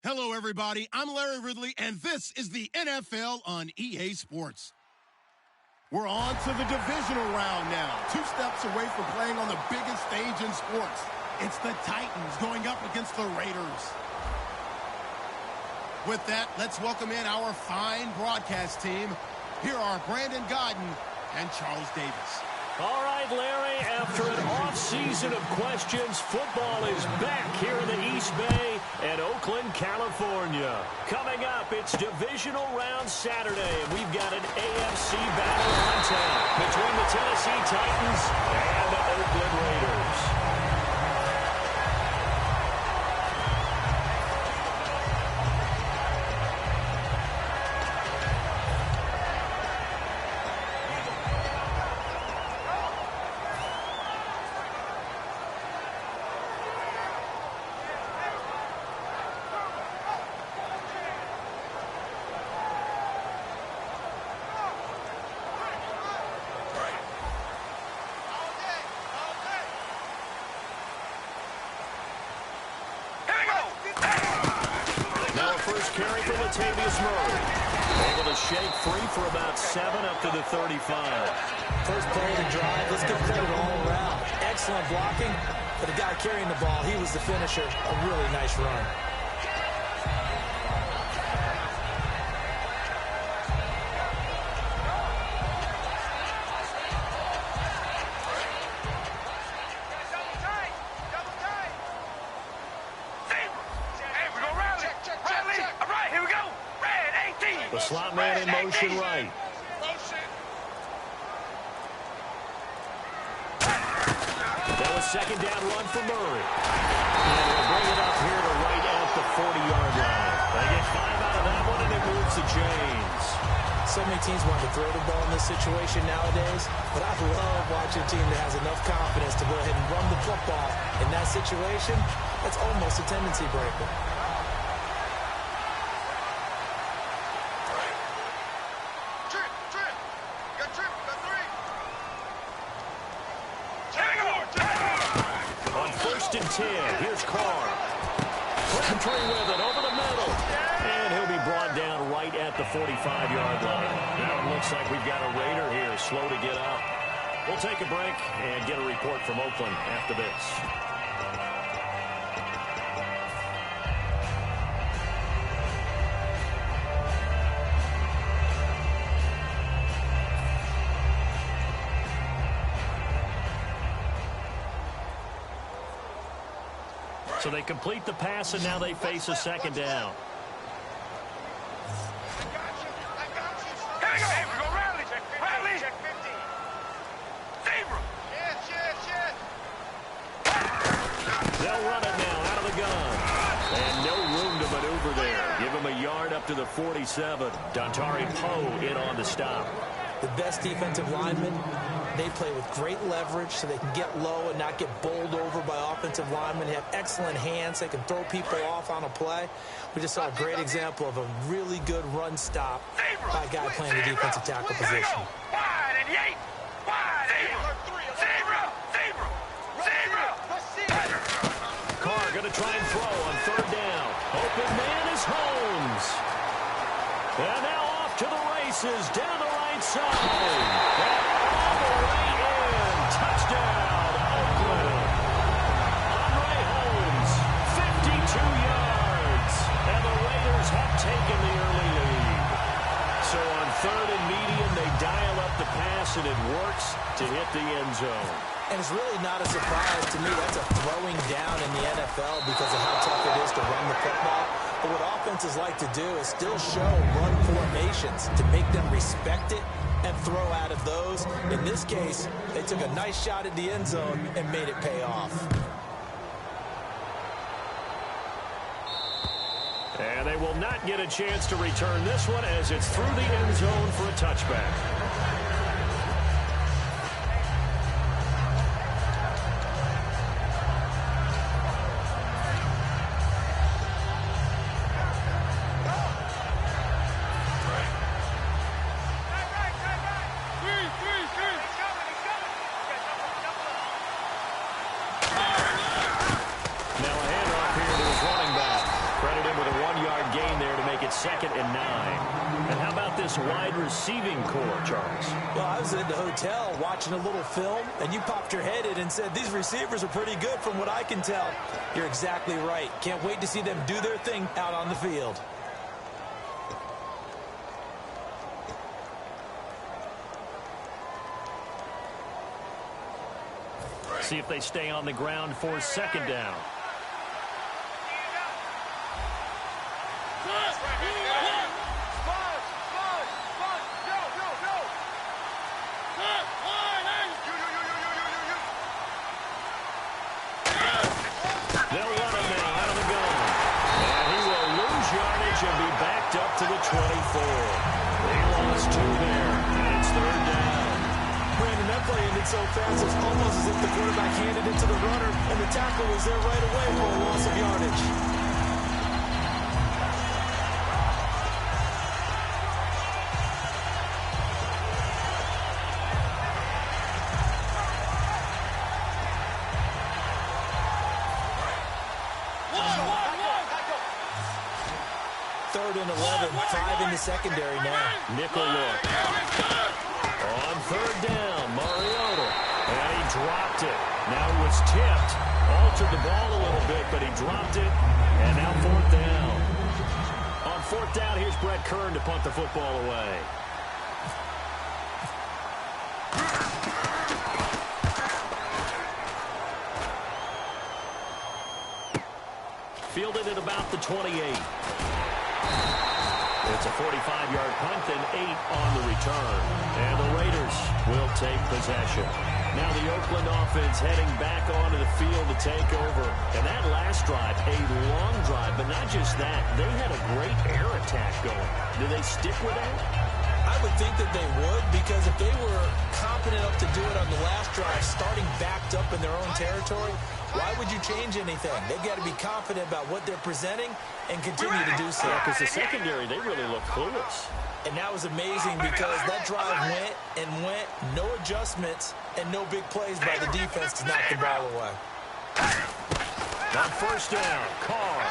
Hello, everybody. I'm Larry Ridley, and this is the NFL on EA Sports. We're on to the divisional round now. 2 steps away from playing on the biggest stage in sports. It's the Titans going up against the Raiders. With that, let's welcome in our fine broadcast team. Here are Brandon Godden and Charles Davis. All right, Larry, after an off-season of questions, football is back here in the East Bay and Oakland, California. Coming up, it's divisional round Saturday, and we've got an AFC battle on tap between the Tennessee Titans and the Oakland Raiders. Able to shake free for about 7 up to the 35. First play of the drive, let's give credit all around. Excellent blocking for the guy carrying the ball. He was the finisher. A really nice run. The slot man in motion right. That was second down run for Murray. And he'll bring it up here to right at the 40-yard line. They get 5 out of that one, and it moves the chains. So many teams want to throw the ball in this situation nowadays, but I love watching a team that has enough confidence to go ahead and run the football. In that situation, that's almost a tendency breaker. Here's Carr. Country with it over the middle. And he'll be brought down right at the 45-yard line. Now it looks like we've got a Raider here, slow to get up. We'll take a break and get a report from Oakland after this. So they complete the pass, and now they face a second down. They'll run it now out of the gun. And no room to maneuver there. Give him a yard up to the 47. Dontari Poe in on the stop. The best defensive linemen, they play with great leverage so they can get low and not get bowled over by offensive linemen. They have excellent hands. They can throw people off on a play. We just saw a great example of a really good run stop by a guy playing the defensive tackle position. Carr going to try and throw on third down. Open man is Holmes. And now off to the races down the right side. And all the way in. Touchdown, Oakland. Andre Holmes, 52 yards. And the Raiders have taken the early lead. So on third and medium, they dial up the pass, and it works to hit the end zone. And it's really not a surprise to me. That's a throwing down in the NFL because of how tough it is to run the football. But what offenses like to do is still show run formations to make them respect it and throw out of those. In this case, they took a nice shot at the end zone and made it pay off. And they will not get a chance to return this one as it's through the end zone for a touchback. 2nd and 9. And how about this wide receiving core, Charles? Well, I was in the hotel watching a little film, and you popped your head in and said, these receivers are pretty good from what I can tell. You're exactly right. Can't wait to see them do their thing out on the field. See if they stay on the ground for 2nd down. They'll run him now out of the gun. And he will lose yardage and be backed up to the 24. They lost 2 there, and it's 3rd down. Brandon, that play ended so fast, it's almost as if the quarterback handed it to the runner, and the tackle was there right away for a loss of yardage. Third and 11, 5 in the secondary now. Nickel look. On 3rd down, Mariota. And he dropped it. Now it was tipped. Altered the ball a little bit, but he dropped it. And now 4th down. On 4th down, here's Brett Kern to punt the football away. Fielded at about the 28. It's a 45-yard punt and 8 on the return. And the Raiders will take possession. Now the Oakland offense heading back onto the field to take over. And that last drive, a long drive, but not just that. They had a great air attack going. Do they stick with that? I would think that they would, because if they were confident enough to do it on the last drive, starting backed up in their own territory, why would you change anything? They've got to be confident about what they're presenting and continue to do so. Because the secondary, they really look clueless. And that was amazing because that drive went and went, no adjustments, and no big plays by the defense to knock the ball away. On 1st down, Carr.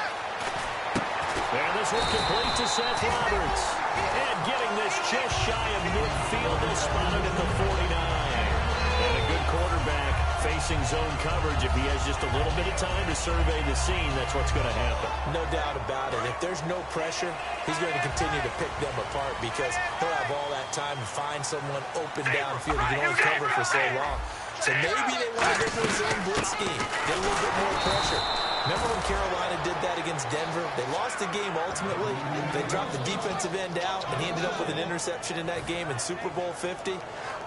And this one complete to Seth Roberts. And getting this just shy of midfield is spotted at the 49. And a good quarterback facing zone coverage. If he has just a little bit of time to survey the scene, that's what's going to happen. No doubt about it. If there's no pressure, he's going to continue to pick them apart because he'll have all that time to find someone open downfield. He can only cover for so long. So maybe they want to go to his own blitz scheme, get a little bit more pressure. Remember when Carolina did that against Denver? They lost the game ultimately. They dropped the defensive end out, and he ended up with an interception in that game in Super Bowl 50.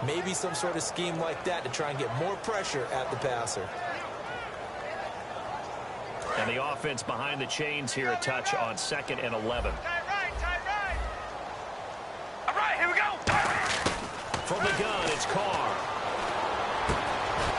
Maybe some sort of scheme like that to try and get more pressure at the passer. And the offense behind the chains here, a touch on 2nd and 11. All right, here we go. From the gun, it's Carr.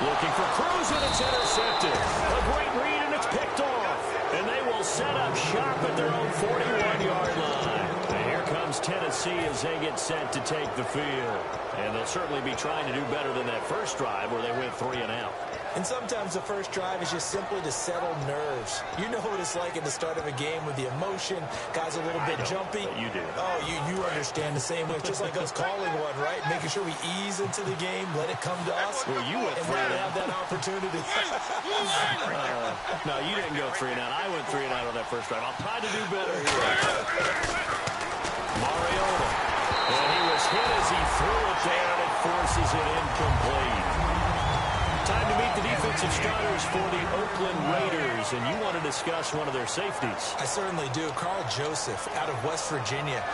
Looking for Cruz, and it's intercepted. A great read, and it's picked off. And they will set up shop at their own 41-yard line. And here comes Tennessee as they get set to take the field. And they'll certainly be trying to do better than that first drive where they went 3 and out. And sometimes the first drive is just simply to settle nerves. You know what it's like at the start of a game with the emotion. Guys a little bit jumpy. You do. Oh, you understand the same way. It's just like us calling one, right? Making sure we ease into the game, let it come to us. Well, you went and 3 now and have that opportunity. No, you didn't go 3 and out. I went 3 and out on that first drive. I'll try to do better here. Mariota. And he was hit as he threw it there, and it forces it incomplete. Time to meet the defensive starters for the Oakland Raiders, and you want to discuss one of their safeties. I certainly do. Carl Joseph out of West Virginia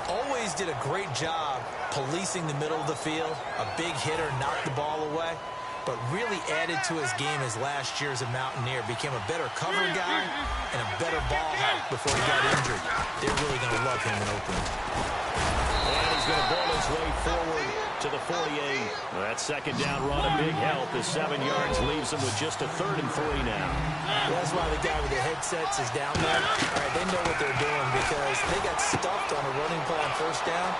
always did a great job policing the middle of the field. A big hitter, knocked the ball away, but really added to his game as last year as a Mountaineer. Became a better cover guy and a better ball hawk before he got injured. They're really going to love him in Oakland. And he's going to ball his way forward to the 48. That second down run, a big help as 7 yards leaves him with just a 3rd and 3 now. Well, that's why the guy with the headsets is down there. All right, they know what they're doing because they got stuffed on a running play on 1st down.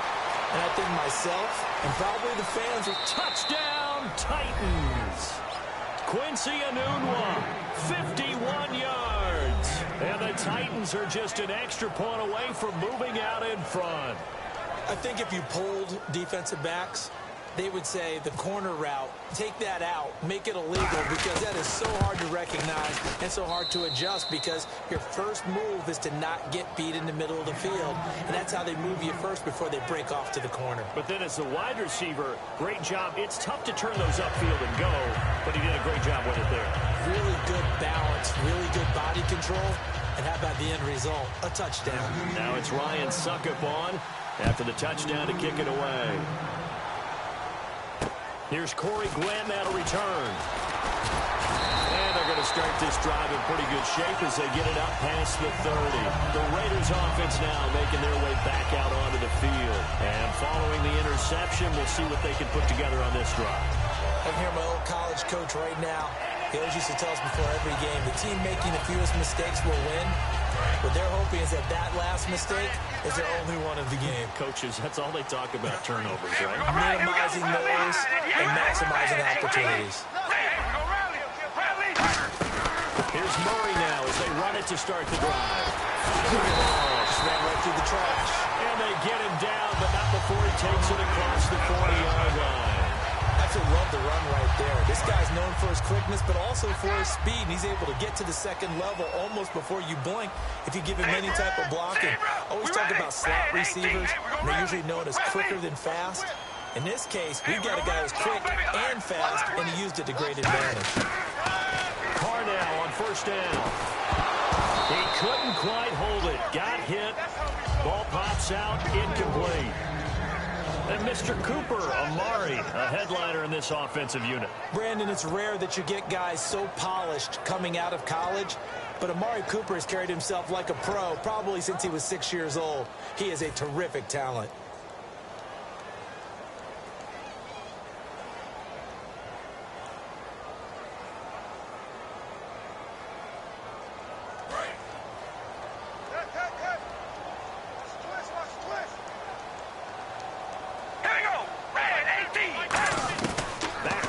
And I think myself and probably the fans are Touchdown, Titans. Quincy Enunwa, 51 yards. And the Titans are just an extra point away from moving out in front. I think if you polled defensive backs, they would say the corner route, take that out, make it illegal, because that is so hard to recognize and so hard to adjust, because your first move is to not get beat in the middle of the field, and that's how they move you first before they break off to the corner. But then as the wide receiver, great job. It's tough to turn those upfield and go, but he did a great job with it there. Really good balance, really good body control, and how about the end result? A touchdown. Now it's Ryan Suckup on after the touchdown to kick it away. Here's Corey Glenn now to return. And they're going to start this drive in pretty good shape as they get it up past the 30. The Raiders offense now making their way back out onto the field. And following the interception, we'll see what they can put together on this drive. I can hear my old college coach right now. He always used to tell us before every game, the team making the fewest mistakes will win. What they're hoping is that that last mistake is their only one of the game. Coaches, that's all they talk about, turnovers, right? Minimizing those and maximizing opportunities. Here's Murray now as they run it to start the drive. Just ran right through the trash. And they get him down, but not before he takes it across the 40-yard line. Absolutely love the run right there. This guy's known for his quickness, but also for his speed. And he's able to get to the second level almost before you blink if you give him any type of blocking. Always talk about slot receivers. And they're usually known as quicker than fast. In this case, we've got a guy who's quick and fast, and he used it to great advantage. Carnell on first down. He couldn't quite hold it. Got hit. Ball pops out, incomplete. And Mr. Cooper, Amari, a headliner in this offensive unit. Brandon, it's rare that you get guys so polished coming out of college, but Amari Cooper has carried himself like a pro probably since he was 6 years old. He is a terrific talent.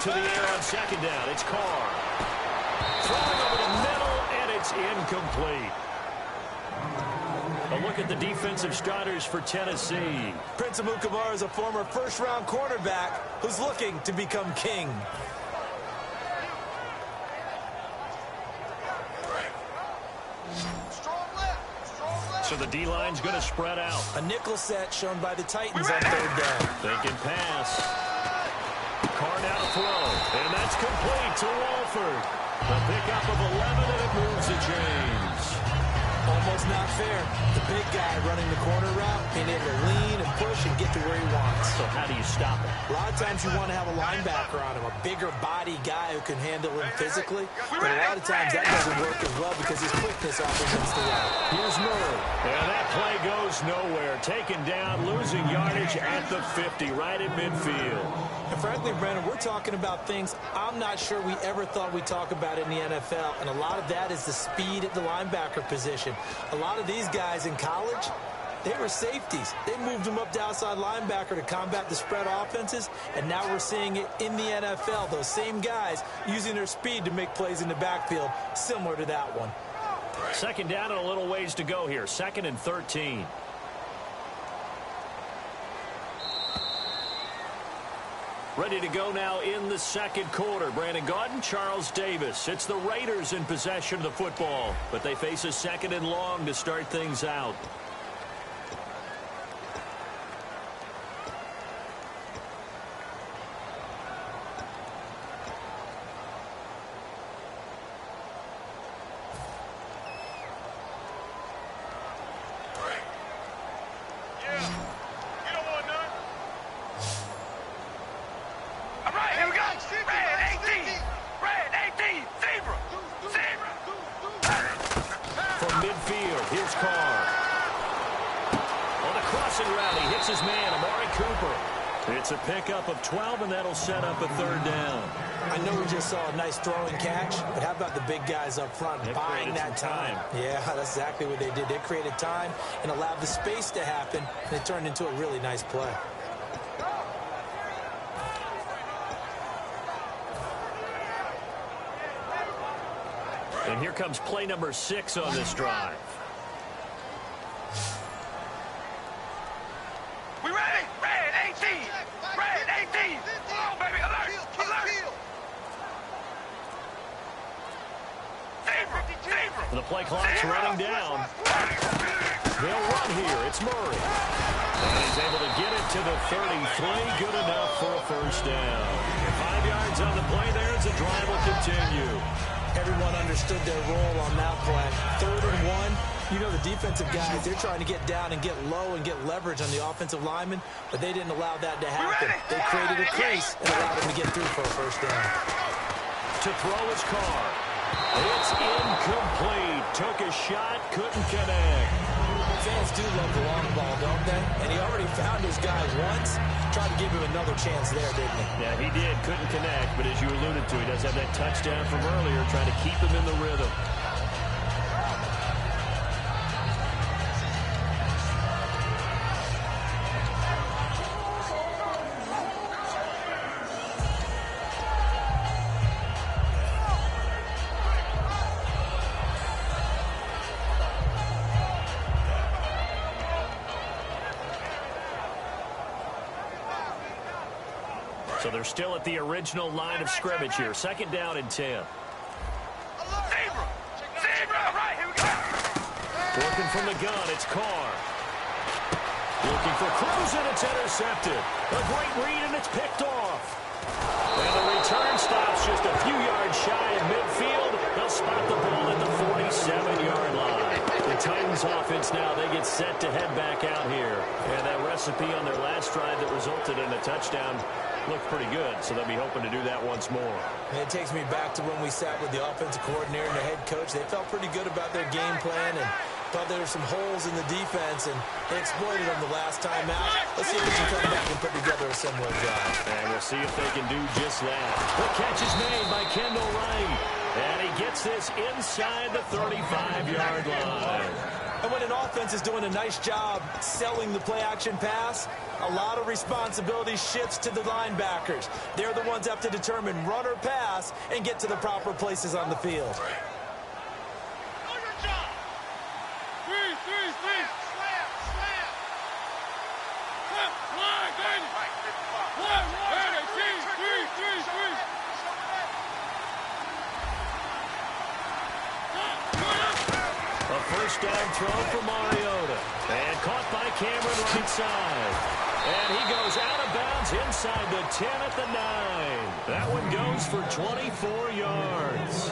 To the air on second down. It's Carr. Throwing over the middle, and it's incomplete. A look at the defensive starters for Tennessee. Prince Amukamara is a former first-round cornerback who's looking to become king. So the D-line's going to spread out. A nickel set shown by the Titans on third down. Thinking pass. Carr now to throw, and that's complete to Walford. The pickup of 11, and it moves the chains. Almost not fair. The big guy running the corner route, being able to lean and push and get to where he wants. So how do you stop it? A lot of times you want to have a linebacker on him, a bigger body guy who can handle him physically. But a lot of times that doesn't work as well because his quickness often against the route. Here's Murray. And that play goes nowhere. Taken down, losing yardage at the 50, right at midfield. And frankly, Brandon, we're talking about things I'm not sure we ever thought we'd talk about in the NFL. And a lot of that is the speed at the linebacker position. A lot of these guys in college, they were safeties. They moved them up to outside linebacker to combat the spread offenses, and now we're seeing it in the NFL. Those same guys using their speed to make plays in the backfield, similar to that one. Second down and a little ways to go here. 2nd and 13. Ready to go now in the second quarter. Brandon Gaudin, Charles Davis. It's the Raiders in possession of the football, but they face a 2nd and long to start things out. It's a pickup of 12, and that'll set up a 3rd down. I know we just saw a nice throwing catch, but how about the big guys up front buying that time? Yeah, that's exactly what they did. They created time and allowed the space to happen, and it turned into a really nice play. And here comes play number 6 on this drive. We ready? Red 18. Red 18. Come on, baby. Alert. Alert. The play clock's running down. They'll run here. It's Murray. And he's able to get it to the 33. Good enough for a first down. 5 yards on the play there as the drive will continue. Everyone understood their role on that play. 3rd and 1. You know the defensive guys, they're trying to get down and get low and get leverage on the offensive lineman, but they didn't allow that to happen. They created a crease and allowed him to get through for a first down. To throw his car. It's incomplete. Took a shot, couldn't connect. Fans do love the long ball, don't they? And he already found his guy once. Tried to give him another chance there, didn't he? Yeah, he did. Couldn't connect, but as you alluded to, he does have that touchdown from earlier, trying to keep him in the rhythm. So they're still at the original line of scrimmage here. 2nd down and 10. Zebra, right, here we go. Working from the gun, it's Carr. Looking for Cruz, and it's intercepted. A great read, and it's picked off. And the return stops just a few yards shy of midfield. They'll spot the ball at the 47-yard line. The Titans offense now, they get set to head back out here. And that recipe on their last drive that resulted in a touchdown looked pretty good, so they'll be hoping to do that once more. And it takes me back to when we sat with the offensive coordinator and the head coach. They felt pretty good about their game plan and thought there were some holes in the defense, and they exploited them the last time out. Let's see if we can come back and put together a similar drive. And we'll see if they can do just that. The catch is made by Kendall Wright, and he gets this inside the 35-yard line. And when an offense is doing a nice job selling the play-action pass, a lot of responsibility shifts to the linebackers. They're the ones that have to determine run or pass and get to the proper places on the field. Know your job. Slam. Line, baby. Line, three. A first down throw for Mariota. And caught by Cameron right side. And he goes out of bounds inside the 10 at the 9. That one goes for 24 yards.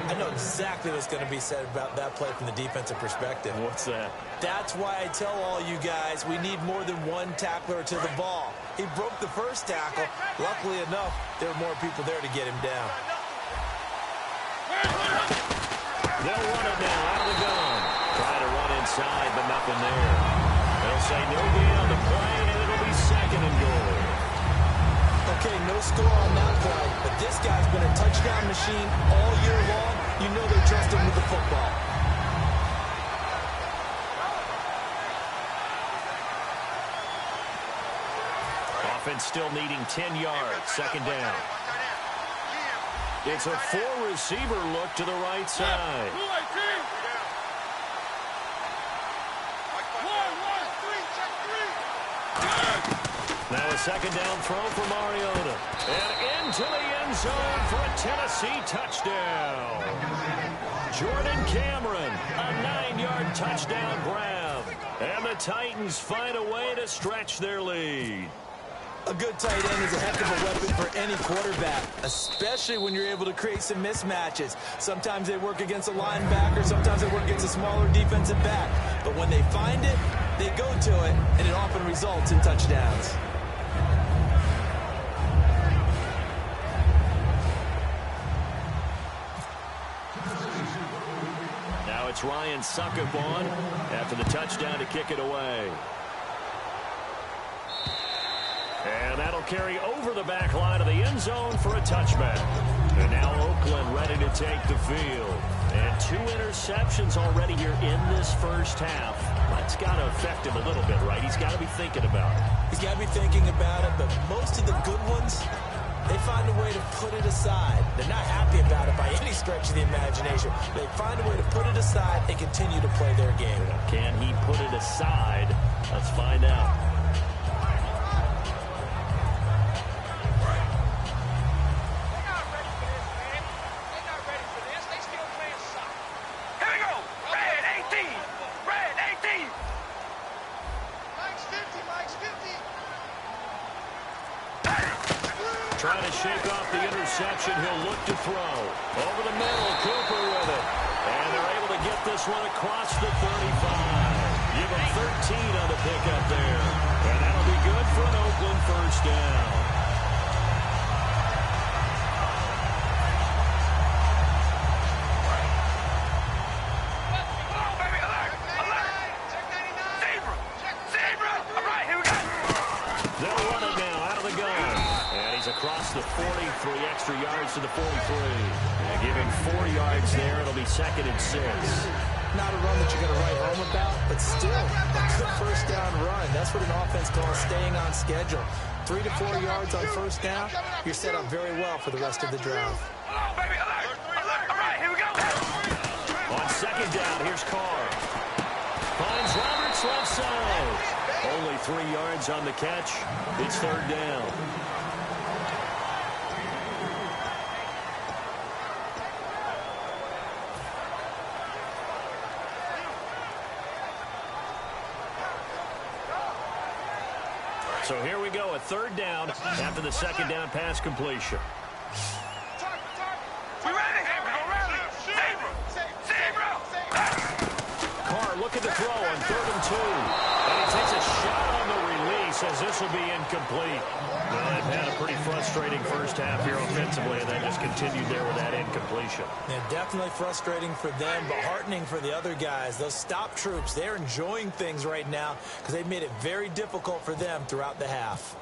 I know exactly what's going to be said about that play from the defensive perspective. What's that? That's why I tell all you guys we need more than one tackler to the ball. He broke the first tackle. Luckily enough, there were more people there to get him down. They'll run it now out of the gun. Try to run inside, but nothing there. They'll say no gain on the play, and it'll be 2nd and goal. Okay, no score on that play, but this guy's been a touchdown machine all year long. You know they trust him with the football. Offense still needing 10 yards. 2nd down. It's a 4-receiver look to the right side. Now a 2nd down throw for Mariota. And into the end zone for a Tennessee touchdown. Jordan Cameron, a 9-yard touchdown grab. And the Titans find a way to stretch their lead. A good tight end is a heck of a weapon for any quarterback, especially when you're able to create some mismatches. Sometimes they work against a linebacker, sometimes they work against a smaller defensive back. But when they find it, they go to it, and it often results in touchdowns. Now it's Ryan Suckup on after the touchdown to kick it away. And that'll carry over the back line of the end zone for a touchback. And now Oakland ready to take the field. And 2 interceptions already here in this first half. That's got to affect him a little bit, right? He's got to be thinking about it. He's got to be thinking about it, but most of the good ones They find a way to put it aside. They're not happy about it by any stretch of the imagination. They find a way to put it aside and continue to play their game. Can he put it aside? Let's find out. Trying to shake off the interception. He'll look to throw. Over the middle, Cooper with it. And they're able to get this one across the 35. Give him 13 on the pickup there. And that'll be good for an Oakland first down. Across the 40, 3 extra yards to the 43. Give him 4 yards there. It'll be 2nd and 6. Not a run that you're going to write home about, but still a good first down run. That's what an offense calls staying on schedule. 3 to 4 yards on first down. You're set up very well for the rest of the drive. All right, here we go. On 2nd down, here's Carr. Finds Roberts left side. Only 3 yards on the catch. It's 3rd down. So here we go, a 3rd down after the 2nd down pass completion. We ready? Carr looking to throw on 3rd and 2. And he takes a shot on the release as this will be incomplete. Well, they've had a pretty frustrating first half here offensively, and then just continued there with that incompletion. Yeah, definitely frustrating for them, but heartening for the other guys. Those stop troops, they're enjoying things right now because they've made it very difficult for them throughout the half.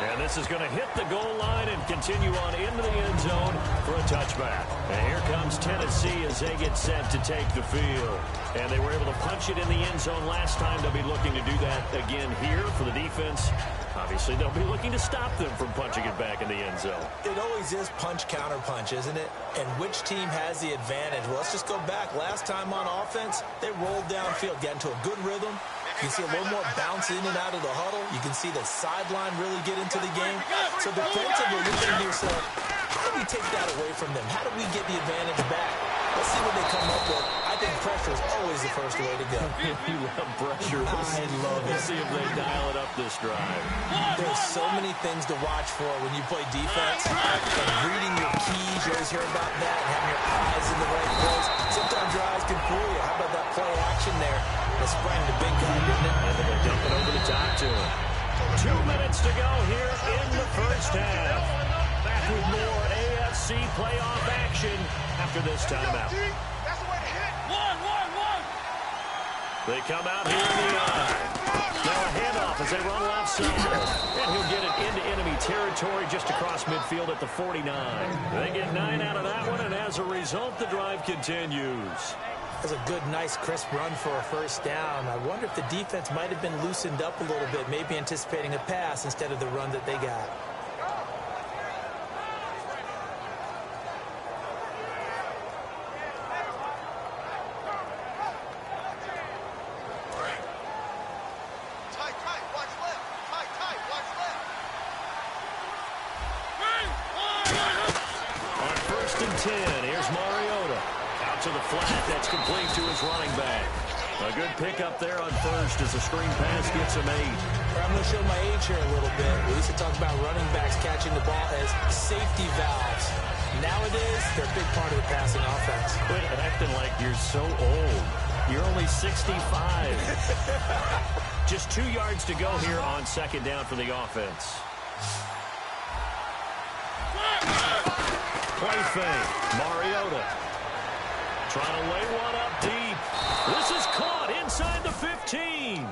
And this is going to hit the goal line and continue on into the end zone for a touchback. And here comes Tennessee as they get set to take the field. And they were able to punch it in the end zone last time. They'll be looking to do that again here for the defense. Obviously, they'll be looking to stop them from punching it back in the end zone. It always is punch-counter-punch, isn't it? And which team has the advantage? Well, let's just go back. Last time on offense, they rolled downfield, got into a good rhythm. You can see a little more bounce in and out of the huddle. You can see the sideline really get into the game. So defensively, you're thinking to yourself, how do we take that away from them? How do we get the advantage back? Let's see what they come up with. I think pressure is always the first way to go. You love pressure. I love it. Let's see if they dial it up this drive. There's so many things to watch for when you play defense. And reading your keys, you always hear about that. And having your eyes in the right place. Sometimes your eyes can fool you. How about that play action there? They sprang the big guy, didn't it? And then they dump it over the top to him. 2 minutes to go here in the first half. Back with more AFC playoff action after this timeout. They come out here in the eye. Now a handoff as they run left side. And he'll get it into enemy territory just across midfield at the 49. They get 9 out of that one, and as a result, the drive continues. That's a good, nice, crisp run for a first down. I wonder if the defense might have been loosened up a little bit, maybe anticipating a pass instead of the run that they got. On 1st and 10, here's Mariota. Out to the flat, that's complete to his running back. A good pickup there on 1st as the screen pass gets him 8. I'm going to show my age here a little bit. We used to talk about running backs catching the ball as safety valves. Nowadays, they're a big part of the passing offense. Quit acting like you're so old. You're only 65. Just 2 yards to go here on 2nd down for the offense. Play fake. Mariota trying to lay one up deep. This is caught inside the 15.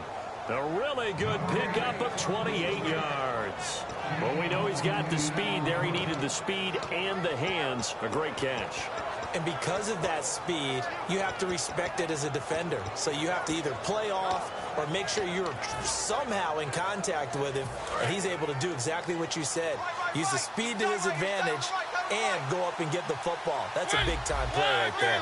A really good pickup of 28 yards. Well, we know he's got the speed there. He needed the speed and the hands. A great catch. And because of that speed, you have to respect it as a defender. So you have to either play off or make sure you're somehow in contact with him. And he's able to do exactly what you said. Use the speed to his advantage and go up and get the football. That's a big-time play right there.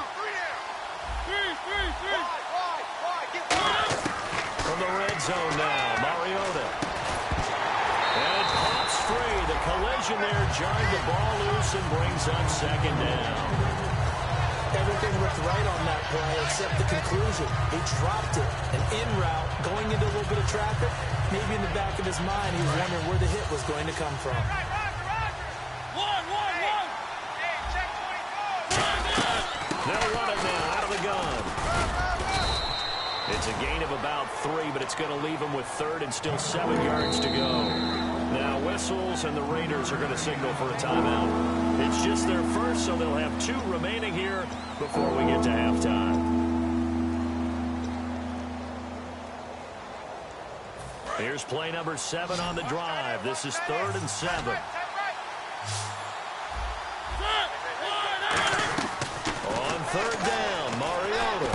From the red zone now, Mariota. And it pops free. The collision there jarred the ball loose and brings up second down. Everything looked right on that play except the conclusion. He dropped it. An in route, going into a little bit of traffic. Maybe in the back of his mind, he was wondering where the hit was going to come from. They'll run it now out of the gun. It's a gain of about 3, but it's going to leave them with third and still 7 yards to go. Now whistles, and the Raiders are going to signal for a timeout. It's just their first, so they'll have 2 remaining here before we get to halftime. Here's play number 7 on the drive. This is 3rd and 7. On 3rd down, Mariota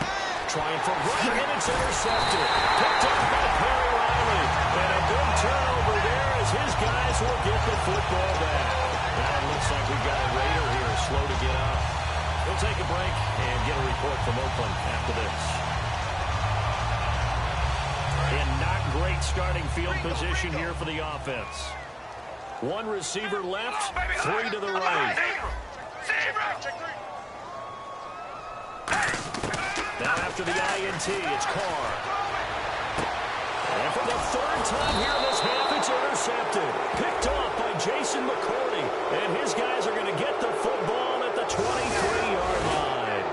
trying for running, and it's intercepted. Picked up by Perry Riley. And a good turnover there as his guys will get the football back. Now it looks like we've got a Raider here slow to get up. We'll take a break and get a report from Oakland after this. And not great starting field position here for the offense. 1 receiver left, 3 to the right. Now after the INT, it's Carr. And for the 3rd time here in this half, it's intercepted. Picked off by Jason McCourty. And his guys are going to get the football at the 23-yard line.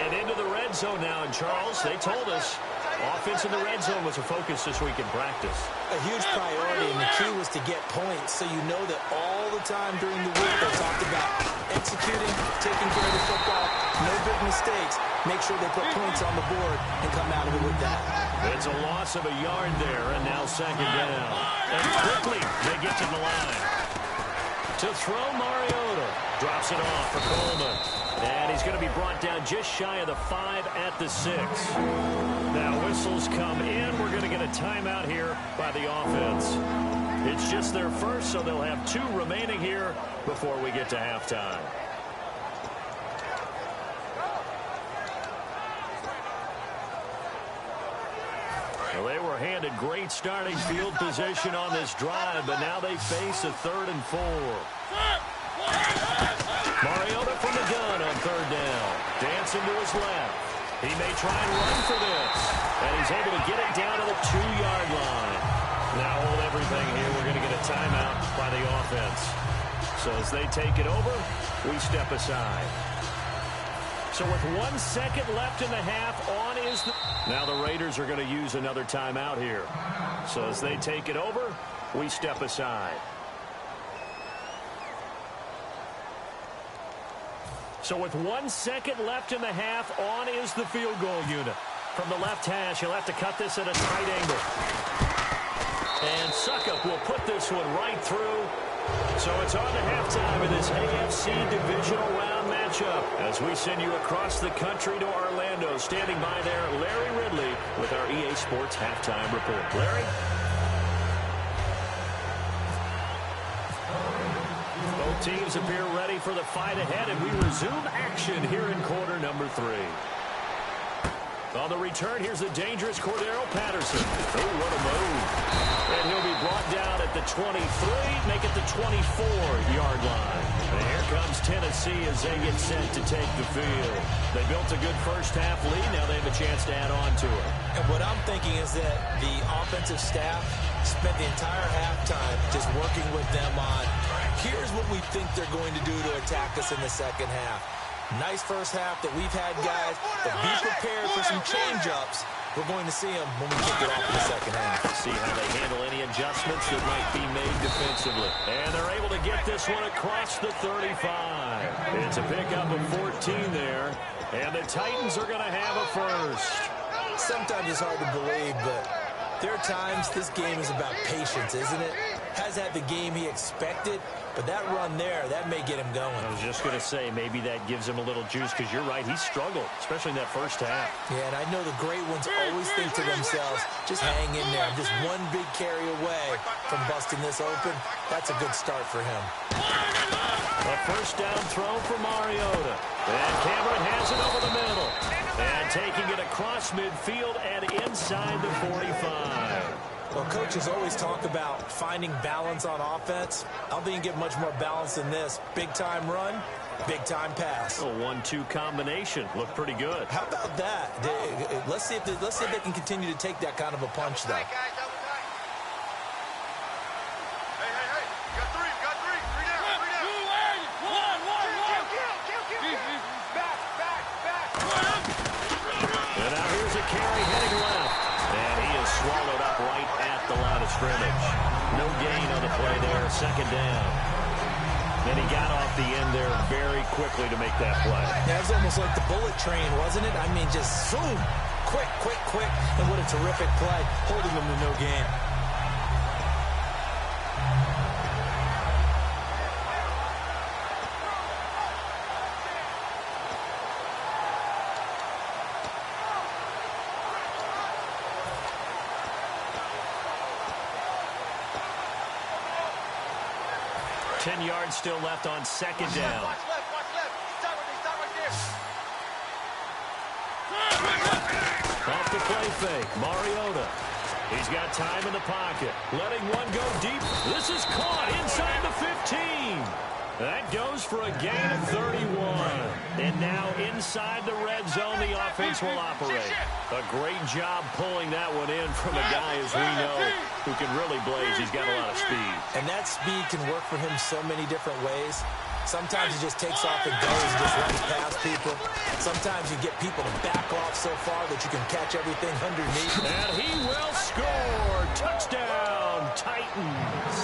And into the red zone now. And Charles, they told us offense in the red zone was a focus this week in practice. A huge priority, and the key was to get points, so you know that all the time during the week they talked about executing, taking care of the football, no big mistakes, make sure they put points on the board and come out of it with that. It's a loss of a yard there, and now 2nd down. And quickly they get to the line. To throw, Mariota drops it off for Coleman. And he's going to be brought down just shy of the 5 at the 6. Now whistles come in. We're going to get a timeout here by the offense. It's just their first, so they'll have 2 remaining here before we get to halftime. Well, they were handed great starting field position on this drive, but now they face a 3rd and 4. Mariota from the gun on 3rd down. Dancing to his left. He may try and run for this. And he's able to get it down to the 2-yard line. Now hold everything here. We're going to get a timeout by the offense. So as they take it over, we step aside. So with 1 second left in the half, on is the... Now the Raiders are going to use another timeout here. So as they take it over, we step aside. So with 1 second left in the half, on is the field goal unit. From the left hash, he'll have to cut this at a tight angle. And Suckup will put this one right through. So it's on to halftime in this AFC divisional round matchup. As we send you across the country to Orlando, standing by there, Larry Ridley with our EA Sports Halftime Report. Larry? Both teams appear ready for the fight ahead, and we resume action here in quarter number 3. On the return, here's the dangerous Cordero Patterson. Oh, what a move. And he'll be brought down at the 23, make it the 24-yard line. And here comes Tennessee as they get set to take the field. They built a good first-half lead. Now they have a chance to add on to it. And what I'm thinking is that the offensive staff spent the entire halftime just working with them on, here's what we think they're going to do to attack us in the second half. Nice first half that we've had, guys, but be prepared for some change-ups. We're going to see them when we kick it off in the second half. See how they handle any adjustments that might be made defensively. And they're able to get this one across the 35. It's a pickup of 14 there, and the Titans are going to have a first. Sometimes it's hard to believe, but there are times this game is about patience, isn't it? Has had the game he expected, but that run there, that may get him going. I was just going to say, maybe that gives him a little juice, because you're right, he struggled, especially in that first half. Yeah, and I know the great ones always think to themselves, just hang in there. I'm just one big carry away from busting this open. That's a good start for him. A first down throw for Mariota. And Cameron has it over the middle. And taking it across midfield and inside the 45. Well, coaches always talk about finding balance on offense. I don't think you get much more balance than this. Big-time run, big-time pass. A 1-2 combination. Looked pretty good. How about that? Let's see if they can continue to take that kind of a punch, though. And now here's a carry heading left. And he is swallowed up right at the line of scrimmage. No gain on the play there. Second down. And he got off the end there very quickly to make that play. Yeah, it was almost like the bullet train, wasn't it? I mean, just zoom. Quick. And what a terrific play, holding them to no gain. Yards still left on second down. Watch left. Start right there. Off the play fake, Mariota. He's got time in the pocket. Letting one go deep. This is caught inside the 15. That goes for a gain of 31. And now inside the red zone, the offense will operate. A great job pulling that one in from a guy, as we know, who can really blaze. He's got a lot of speed. And that speed can work for him so many different ways. Sometimes he just takes off and goes and just runs past people. Sometimes you get people to back off so far that you can catch everything underneath. And he will score. Touchdown, Titans.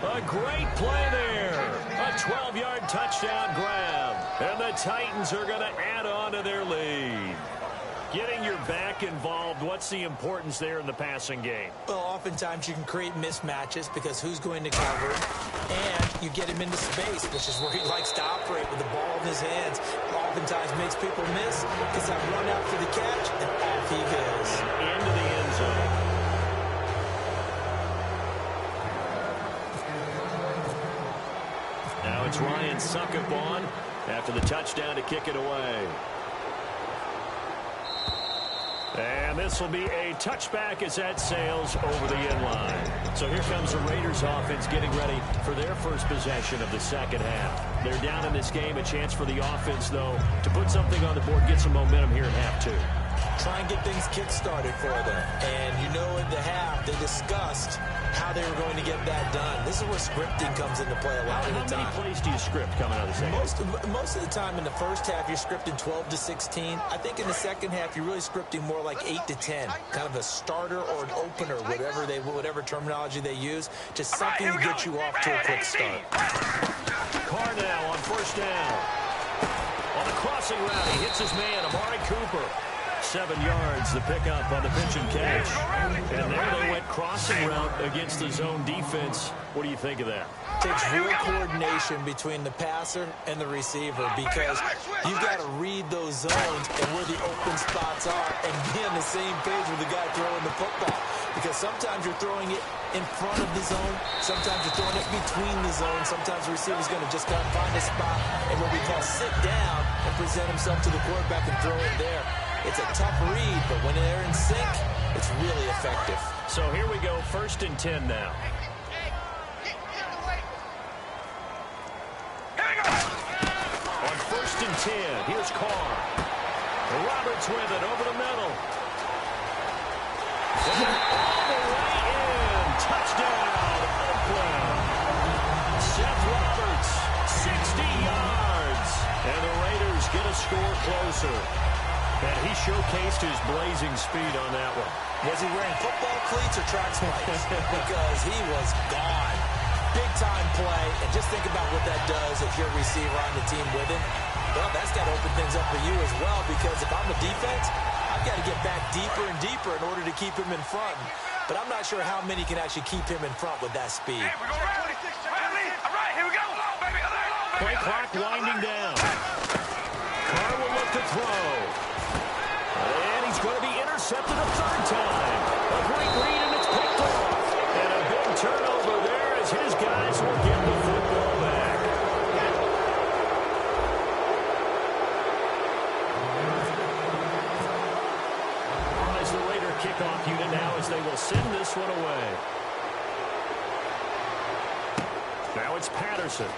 A great play there. A 12-yard touchdown grab. And the Titans are going to add on to their lead. Getting your back involved, what's the importance there in the passing game? Well, oftentimes you can create mismatches because who's going to cover, and you get him into space, which is where he likes to operate with the ball in his hands. Oftentimes makes people miss, gets that run out for the catch, and off he goes. Into the end zone. Now it's Ryan Suckup on after the touchdown to kick it away. And this will be a touchback as that sails over the end line. So here comes the Raiders offense getting ready for their first possession of the second half. They're down in this game. A chance for the offense, though, to put something on the board, get some momentum here in half two. Try and get things kick-started for them. And you know in the half, they discussed how they were going to get that done. This is where scripting comes into play a lot of the time. How many plays do you script coming out of the second half? Most of the time in the first half, you're scripting 12 to 16. I think in the second half, you're really scripting more like 8 to 10. Kind of a starter or an opener, whatever terminology they use. Just something to get you off to a quick start. Carr now on first down. On the crossing route, he hits his man, Amari Cooper. 7 yards, the pickup on the pitch and catch. And there they went crossing route against the zone defense. What do you think of that? Takes real coordination between the passer and the receiver because you've got to read those zones and where the open spots are and be on the same page with the guy throwing the football. Because sometimes you're throwing it in front of the zone. Sometimes you're throwing it between the zones. Sometimes the receiver's going to just kind of find a spot and what we call sit down and present himself to the quarterback and throw it there. It's a tough read, but when they're in sync, it's really effective. So here we go, 1st and 10 now. On 1st and 10, here's Carr. Roberts with it over the middle. And all the way in. Touchdown, Oakland. Seth Roberts, 60 yards. And the Raiders get a score closer. And he showcased his blazing speed on that one. Was he wearing football cleats or track spikes? Because he was gone. Big-time play. And just think about what that does if you're a receiver on the team with him. Well, that's got to open things up for you as well because if I'm a defense, I I've got to get back deeper and deeper in order to keep him in front. But I'm not sure how many can actually keep him in front with that speed. Hey, we go rally. All right, here we go. Baby. Play clock winding down. Carr will look to throw. And he's going to be intercepted a third time. A great read, and it's picked off. And a big turnover there as his guys will get the football back. As the Raider kickoff unit now as they will send this one away. Now it's Patterson.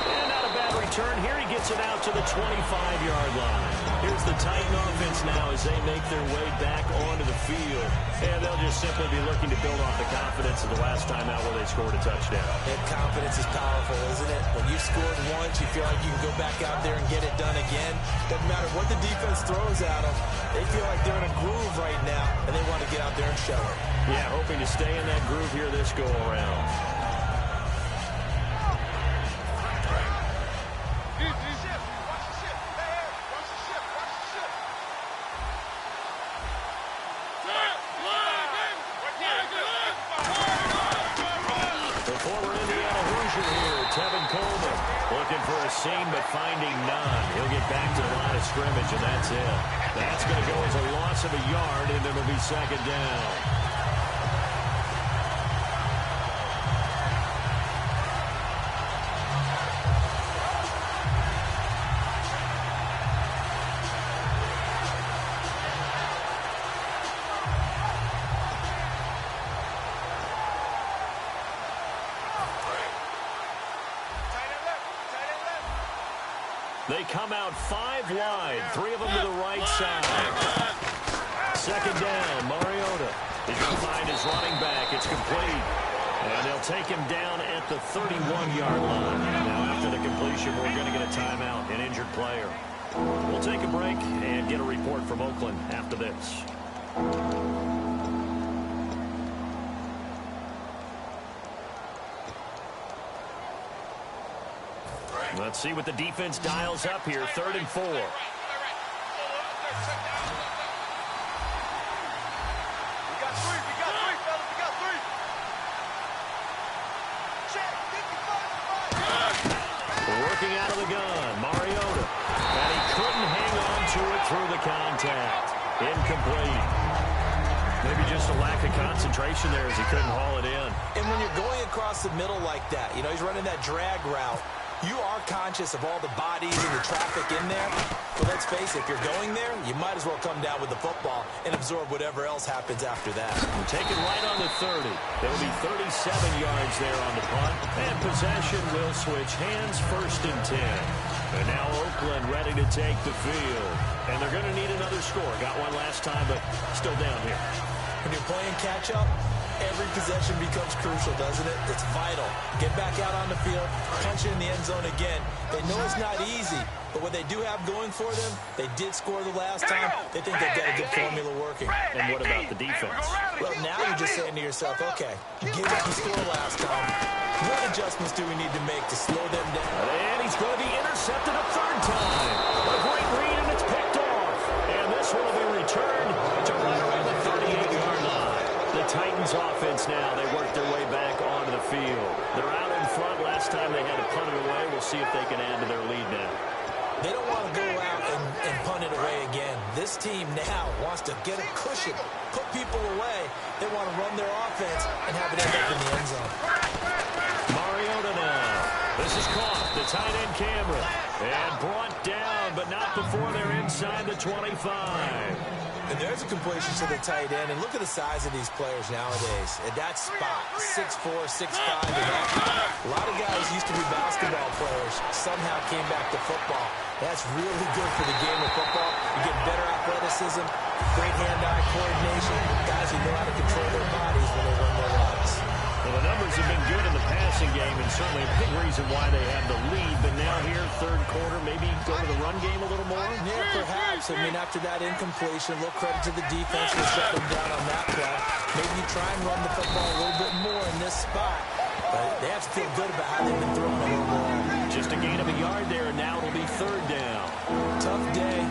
And not a bad return. Here he gets it out to the 25-yard line. Here's the Titan offense now as they make their way back onto the field. And they'll just simply be looking to build off the confidence of the last time out where they scored a touchdown. And confidence is powerful, isn't it? When you scored once, you feel like you can go back out there and get it done again. Doesn't matter what the defense throws at them. They feel like they're in a groove right now, and they want to get out there and show it. Yeah, hoping to stay in that groove here this go-around. Looking for a seam, but finding none. He'll get back to the line of scrimmage, and that's it. That's going to go as a loss of a yard, and it'll be second down. They come out 5 wide, 3 of them to the right side. Second down, Mariota is going to find his running back. It's complete. And they'll take him down at the 31-yard line. Now, after the completion, we're going to get a timeout, an injured player. We'll take a break and get a report from Oakland after this. Let's see what the defense dials up here. 3rd and 4. We got 3, fellas. We got 3. Check. 55. Working out of the gun, Mariota. And he couldn't hang on to it through the contact. Incomplete. Maybe just a lack of concentration there as he couldn't haul it in. And when you're going across the middle like that, you know, he's running that drag route. You are conscious of all the bodies and the traffic in there. But let's face it, if you're going there, you might as well come down with the football and absorb whatever else happens after that. We'll take it right on the 30. There'll be 37 yards there on the punt. And possession will switch hands, 1st and 10. And now Oakland ready to take the field. And they're going to need another score. Got one last time, but still down here. When you're playing catch-up, every possession becomes crucial, doesn't it? It's vital. Get back out on the field, punch it in the end zone again. They know it's not easy, but what they do have going for them, they did score the last time. They think they've got a good formula working. And what about the defense? Well, now you're just saying to yourself, okay, give up the score last time. What adjustments do we need to make to slow them down? And he's going to be intercepted a 3rd time. A great read, and it's picked off. And this one will be returned to right around the 38-yard line. The Titans offense now, they work their way back onto the field. They're out in front. Last time they had to punt it away. We'll see if they can add to their lead now. They don't want to go out and punt it away again. This team now wants to get a cushion, put people away. They want to run their offense and have it end up in the end zone. Mariota now. This is caught. The tight end Cameron. And brought down, but not before they're inside the 25. And there's a completion to the tight end. And look at the size of these players nowadays. At that spot, 6'4", 6'5", and that. A lot of guys used to be basketball players, somehow came back to football. That's really good for the game of football. You get better athleticism, great hand-eye coordination. Guys who know how to control their bodies when they run their routes. Well, the numbers have been good in the passing game, and certainly a big reason why they have the lead. But now here, 3rd quarter, maybe go to the run game a little more? Yeah, perhaps. I mean, after that incompletion, a little credit to the defense for shutting them down on that play. Maybe you try and run the football a little bit more in this spot. But they have to feel good about how they've been throwing it overall. Just a gain of a yard there, and now it'll be 3rd down. Tough day.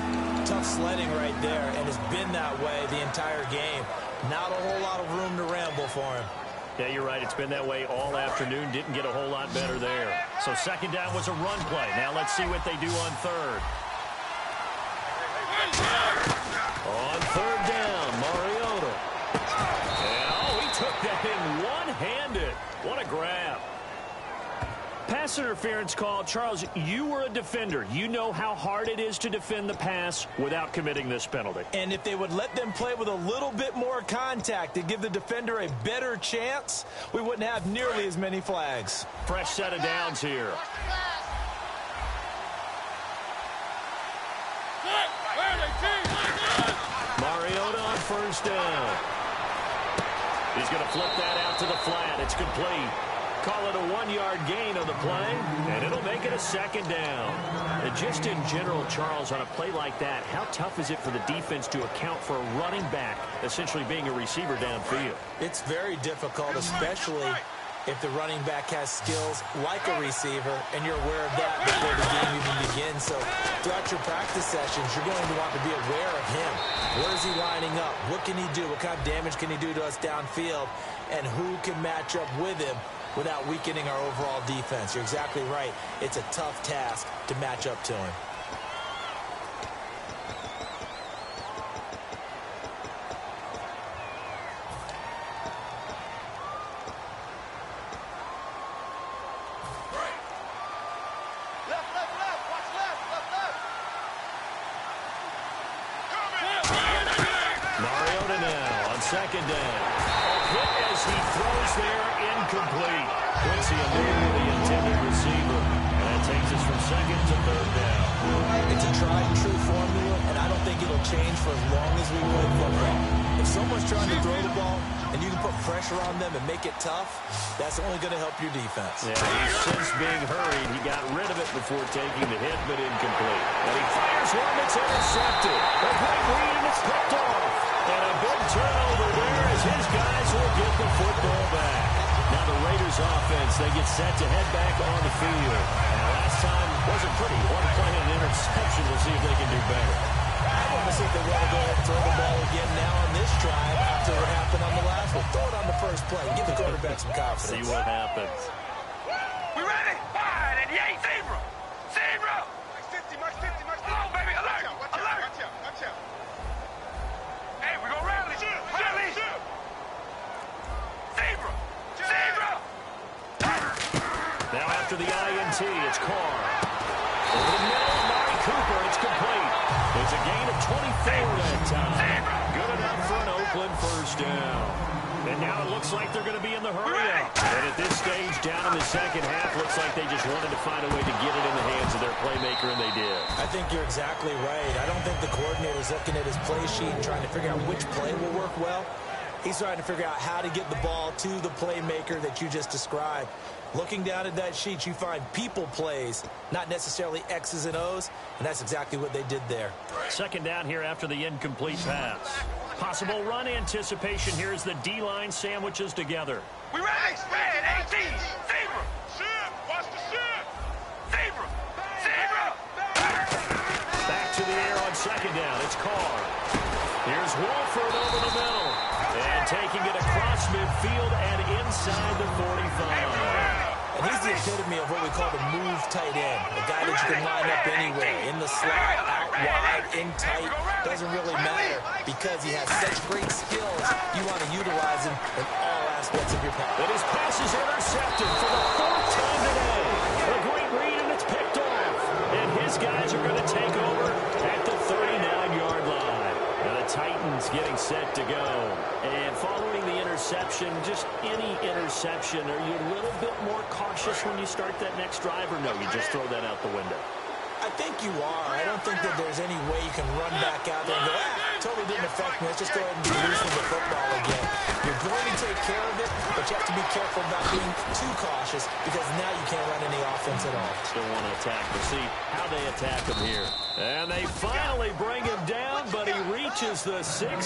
Tough sledding right there, and it's been that way the entire game. Not a whole lot of room to ramble for him. Yeah, you're right. It's been that way all afternoon. Didn't get a whole lot better there. So second down was a run play. Now let's see what they do on third. On third down, Mariota. And, oh, he took that in one-handed. What a grab. Pass interference call. Charles, you were a defender. You know how hard it is to defend the pass without committing this penalty. And if they would let them play with a little bit more contact to give the defender a better chance, we wouldn't have nearly as many flags. Fresh set of downs here. Mariota on first down. He's going to flip that out to the flat. It's complete. Call it a 1-yard gain on the play, and it'll make it a second down. And just in general, Charles, on a play like that, how tough is it for the defense to account for a running back essentially being a receiver downfield? It's very difficult, especially if the running back has skills like a receiver, and you're aware of that before the game even begins. So throughout your practice sessions, you're going to want to be aware of him. Where is he lining up? What can he do? What kind of damage can he do to us downfield? And who can match up with him without weakening our overall defense? You're exactly right. It's a tough task to match up to him. Mariota now on second down. Hit as he throws there, incomplete. Quincy avoided the intended receiver. And that takes us from second to third down. It's a tried and true formula, and I don't think it'll change for as long as we play football. If someone's trying to throw the ball and you can put pressure on them and make it tough, that's only going to help your defense. Yeah, he's since being hurried. He got rid of it before taking the hit, but incomplete. And he fires one that's intercepted. A great read, and it's picked off. And a big turnover there as his guys will get the football back. Now the Raiders offense, they get set to head back on the field. And last time wasn't pretty. One play and an interception. We'll see if they can do better. I want to see if they want to go ahead and throw the ball again now on this drive after what happened on the last one. Throw it on the first play. Give the quarterback some confidence. See what happens. We ready? Wide and yay, zebra. Zebra. Max 50, Max 50, Max 50. Come on, baby. Alert. Alert. Watch out. Hey, we gonna rally. Rally. Zebra. Zebra. Now after the INT, it's Carr. Over the middle, Mari Cooper. It's complete. It's a gain of 24 that time. Good enough for an Oakland first down. And now it looks like they're going to be in the hurry-up. And at this stage, down in the second half, looks like they just wanted to find a way to get it in the hands of their playmaker, and they did. I think you're exactly right. I don't think the coordinator's looking at his play sheet and trying to figure out which play will work well. He's trying to figure out how to get the ball to the playmaker that you just described. Looking down at that sheet, you find people plays, not necessarily X's and O's, and that's exactly what they did there. Second down here after the incomplete pass. Possible run anticipation here as the D-line sandwiches together. We ready? Red 18. Zebra. Ship. Watch the ship. Zebra. Zebra. Back to the air on second down. It's Carr. Here's Wolford over the middle. And taking it across midfield and inside the 45. And he's the epitome of what we call the move tight end. A guy that you can line up anywhere. In the slot, out wide, in tight. Doesn't really matter because he has such great skills. You want to utilize him in all aspects of your pass. And his pass is intercepted for the fourth time today. A great read, and it's picked off. And his guys are going to take over at the 39-yard line. Now the Titans getting set to go. And following the interception, just any interception, are you a little bit more cautious when you start that next drive, or no, you just throw that out the window? I think you are. I don't think that there's any way you can run back out there and go, totally didn't affect me. Let's just go ahead and release the football again. You're going to take care of it, but you have to be careful about being too cautious because now you can't run any offense at all. Still want to attack. We'll see how they attack him here. And they finally bring him down, but he reaches the 16.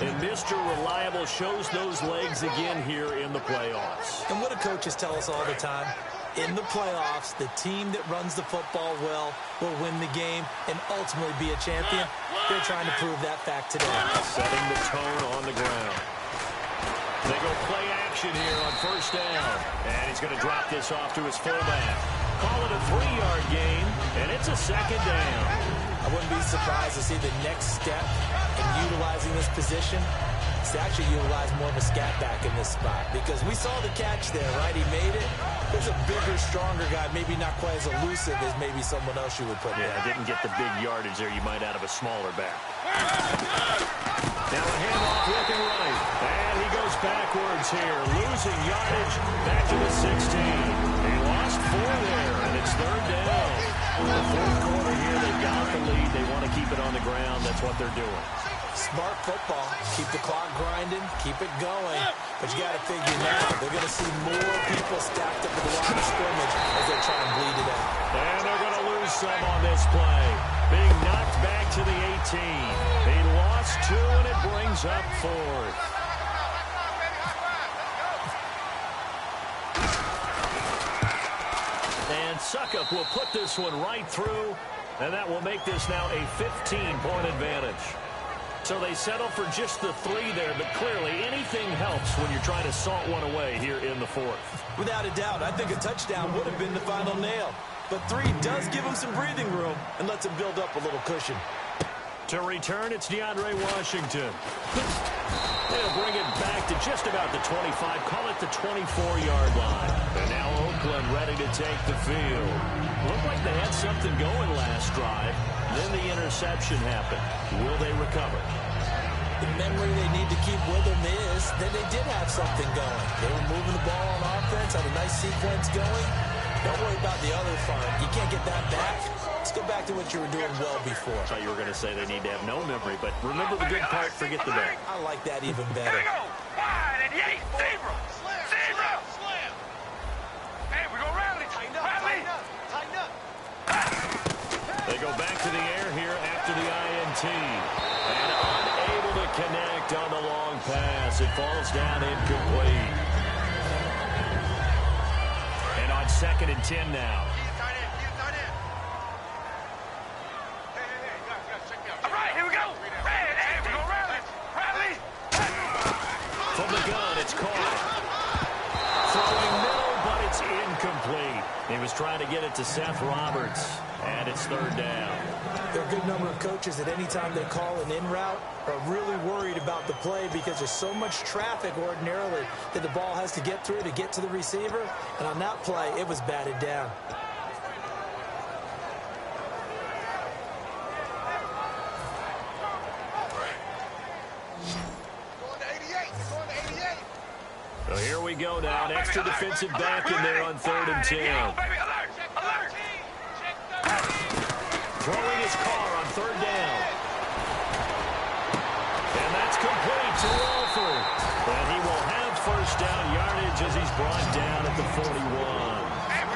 And Mr. Reliable shows those legs again here in the playoffs. And what do coaches tell us all the time? In the playoffs, the team that runs the football well will win the game and ultimately be a champion. They're trying to prove that fact today. Setting the tone on the ground. They go play action here on first down. And he's going to drop this off to his fullback. Call it a 3-yard gain, and it's a second down. I wouldn't be surprised to see the next step in utilizing this position is to actually utilize more of a scat back in this spot. Because we saw the catch there, right? He made it. There's a bigger, stronger guy, maybe not quite as elusive as maybe someone else you would put there. Yeah, didn't get the big yardage there you might out of a smaller back. Now a handoff looking right. And he goes backwards here, losing yardage back to the 16. He lost 4 there, and it's third down. The fourth quarter here, they've got the lead. They want to keep it on the ground. That's what they're doing. Smart football. Keep the clock grinding. Keep it going. But you got to figure now, they're going to see more people stacked up in the line of scrimmage as they try and bleed it out. And they're going to lose some on this play. Being knocked back to the 18. He lost 2, and it brings up 4th. And Suckup will put this one right through, and that will make this now a 15-point advantage. So they settle for just the 3 there, but clearly anything helps when you're trying to salt one away here in the 4th. Without a doubt, I think a touchdown would have been the final nail. But 3 does give him some breathing room and lets him build up a little cushion. To return, it's DeAndre Washington. They'll bring it back to just about the 25, call it the 24-yard line. And now Oakland ready to take the field. Looked like they had something going last drive. Then the interception happened. Will they recover? The memory they need to keep with them is that they did have something going. They were moving the ball on offense, had a nice sequence going. Don't worry about the other front. You can't get that back. Let's go back to what you were doing well before. I thought you were going to say they need to have no memory, but remember the good part, forget the bad. I like that even better. Here we go. Wide and yay. Zebra. Zebra. Hey, we're going to rally. Rally. Tighten up. They go back to the air here after the INT. And unable to connect on the long pass. It falls down incomplete. And on 2nd and 10 now. All right, here we go. Hey, we're going to rally. Rally. From the gun, it's caught. Throwing middle, but it's incomplete. He was trying to get it to Seth Roberts, and it's 3rd down. There are a good number of coaches that any time they call an in route are really worried about the play because there's so much traffic ordinarily that the ball has to get through to get to the receiver. And on that play, it was batted down. Going to 88. Going to 88. So here we go now. An extra defensive back in there on 3rd and 10. Baby, alert. Alert. Throwing his car on 3rd down. And that's complete to Walford. And he will have first down yardage as he's brought down at the 41.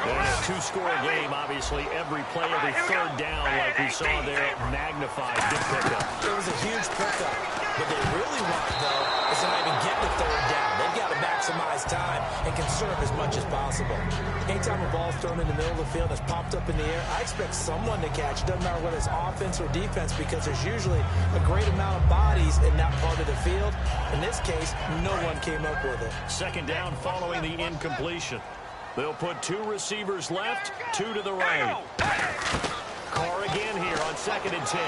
And a 2-score game, obviously, every play, every 3rd down, like we saw there, magnified. Good pickup. It was a huge pickup. What they really want, though, is to not even get the 3rd down. They've got to maximize time and conserve as much as possible. Anytime a ball's thrown in the middle of the field that's popped up in the air, I expect someone to catch. It doesn't matter whether it's offense or defense because there's usually a great amount of bodies in that part of the field. In this case, no one came up with it. 2nd down following the incompletion. They'll put 2 receivers left, 2 to the right. Carr again here on 2nd and 10.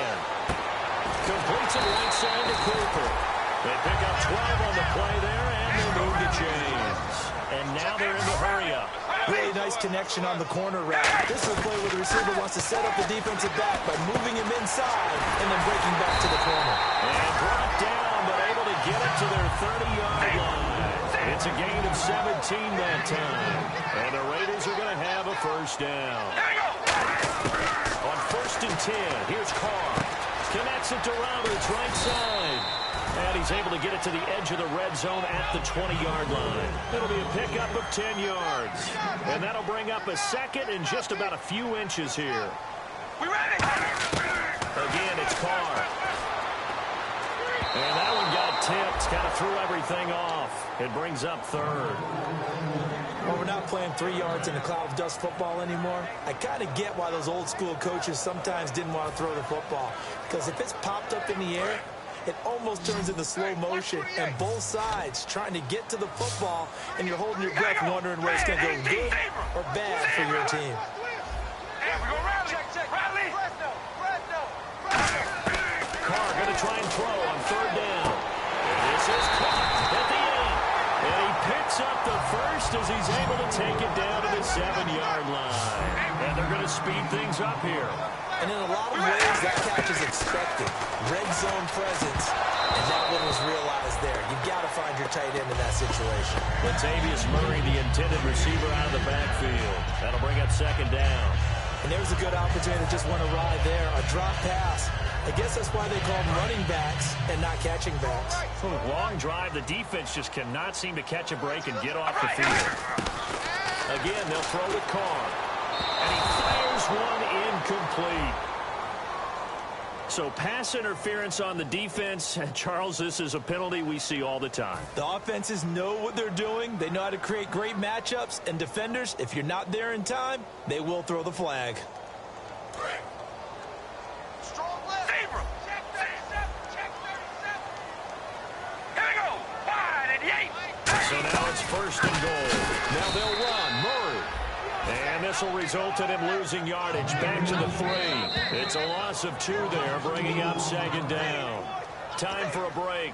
Completes it right side to Cooper. They pick up 12 on the play there, and they move to James. And now they're in the hurry-up. Really nice connection on the corner route. This is a play where the receiver wants to set up the defensive back by moving him inside and then breaking back to the corner. And brought down, but able to get it to their 30-yard line. It's a gain of 17 that time. And the Raiders are going to have a first down. On 1st and 10, here's Carr. Connects it to Roberts, right side. And he's able to get it to the edge of the red zone at the 20-yard line. It'll be a pickup of 10 yards. And that'll bring up a 2nd and just about a few inches here. We ready? Again, it's Carr. And that one got tipped, kind of threw everything off. It brings up 3rd. Well, we're not playing 3 yards in a cloud of dust football anymore. I kind of get why those old school coaches sometimes didn't want to throw the football. Because if it's popped up in the air, it almost turns into slow motion, and both sides trying to get to the football, and you're holding your breath wondering whether it's going to go good or bad for your team. Hey, we go rally. Rally. Carr going to try and throw on third down. And this is caught at the end. And he picks up the first as he's able to take it down to the 7-yard line. And they're going to speed things up here. And in a lot of ways, that catch is expected. Red zone presence, and that one was realized there. You've got to find your tight end in that situation. Latavius Murray, the intended receiver, out of the backfield. That'll bring up second down. And there's a good opportunity that just went awry there. A drop pass. I guess that's why they call them running backs and not catching backs. Long drive. The defense just cannot seem to catch a break and get off the field. Again, they'll throw with Carr. And he fires one incomplete. So pass interference on the defense. And Charles, this is a penalty we see all the time. The offenses know what they're doing. They know how to create great matchups. And defenders, if you're not there in time, they will throw the flag. Strong left. Zebra. Check 37. Check 37. Here we go. Wide and Yates. So now it's first and goal. Now they'll run. Murray. And this will result in him losing yardage. Back to the 3. It's a loss of 2 there, bringing up second down. Time for a break.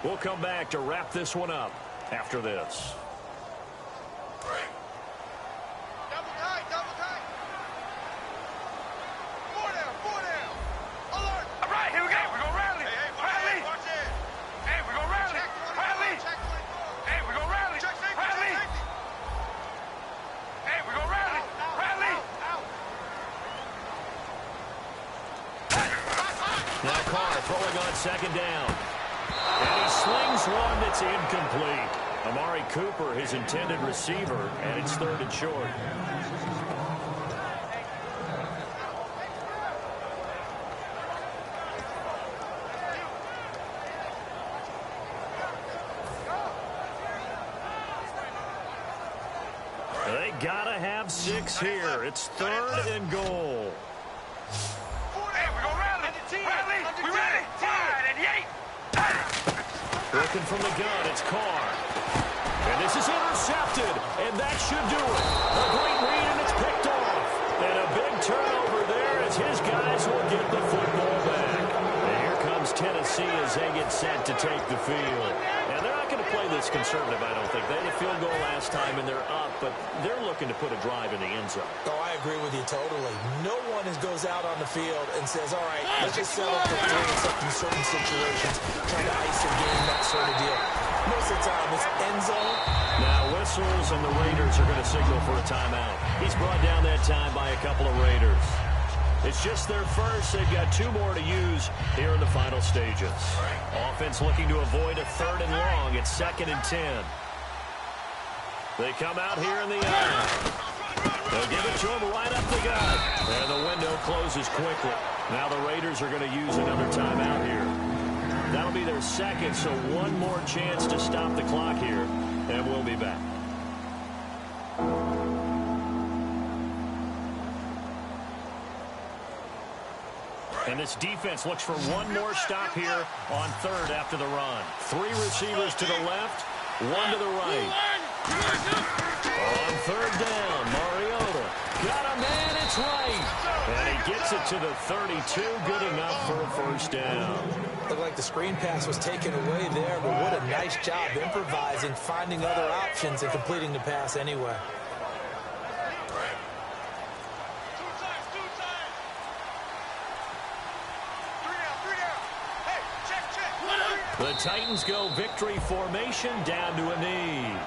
We'll come back to wrap this one up after this. Double tight, double tight. 4 down, 4 down. Alert. All right, here we go. We're going to rally. Rally. Watch it. Hey, we're going to rally. Check 24. Rally. Check 24. Hey, we're going to rally. Check safety. Rally. Check safety. Hey, we're going to rally. Rally. Out. Now Carr throwing on second down. And he slings one that's incomplete. Amari Cooper, his intended receiver, and it's third and short. They gotta have 6 here. It's third and goal. Hey, we're going to rally. Rally. We ready. Wide and Yates. Looking from the gun, it's Carr. And this is intercepted, and that should do it. A great read, and it's picked off. And a big turnover there as his guys will get the football back. And here comes Tennessee as they get set to take the field. Now, they're not going to play this conservative, I don't think. They had a field goal last time, and they're up, but they're looking to put a drive in the end zone. Oh, I agree with you totally. No one goes out on the field and says, all right, let's just settle for 3 in certain situations, trying to ice a game, that sort of deal. Most of the time, it's end zone. Now whistles, and the Raiders are going to signal for a timeout. He's brought down that time by a couple of Raiders. It's just their first. They've got 2 more to use here in the final stages. Offense looking to avoid a third and long. It's 2nd and 10. They come out here in the eye. They'll give it to him right up the gut. And the window closes quickly. Now the Raiders are going to use another timeout here. That'll be their second, so one more chance to stop the clock here, and we'll be back. And this defense looks for one more stop here on third after the run. 3 receivers to the left, 1 to the right. On third down, Mariota got a man, it's right. And he gets it to the 32, good enough for a first down. Looked like the screen pass was taken away there, but what a nice job improvising, finding other options, and completing the pass anyway. The Titans go victory formation down to a knee.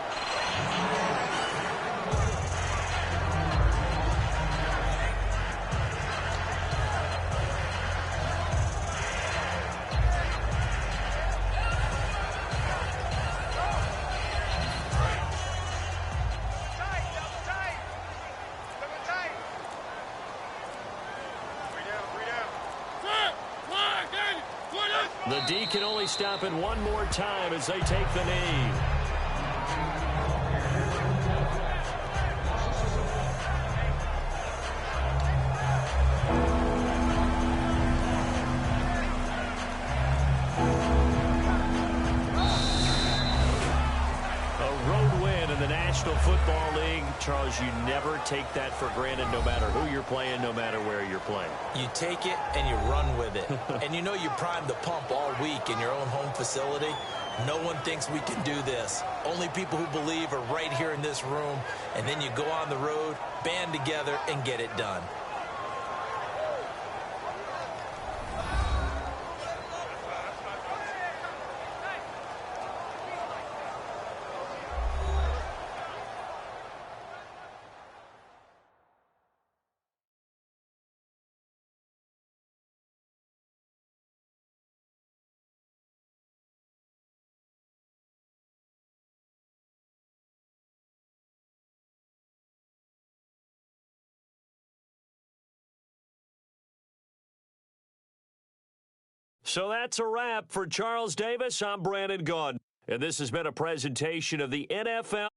The D can only stop it one more time as they take the knee. National Football League, Charles, you never take that for granted no matter who you're playing, no matter where you're playing. You take it and you run with it. And you know you primed the pump all week in your own home facility. No one thinks we can do this. Only people who believe are right here in this room. And then you go on the road, band together, and get it done. So that's a wrap for Charles Davis. I'm Brandon Gaudin, and this has been a presentation of the NFL.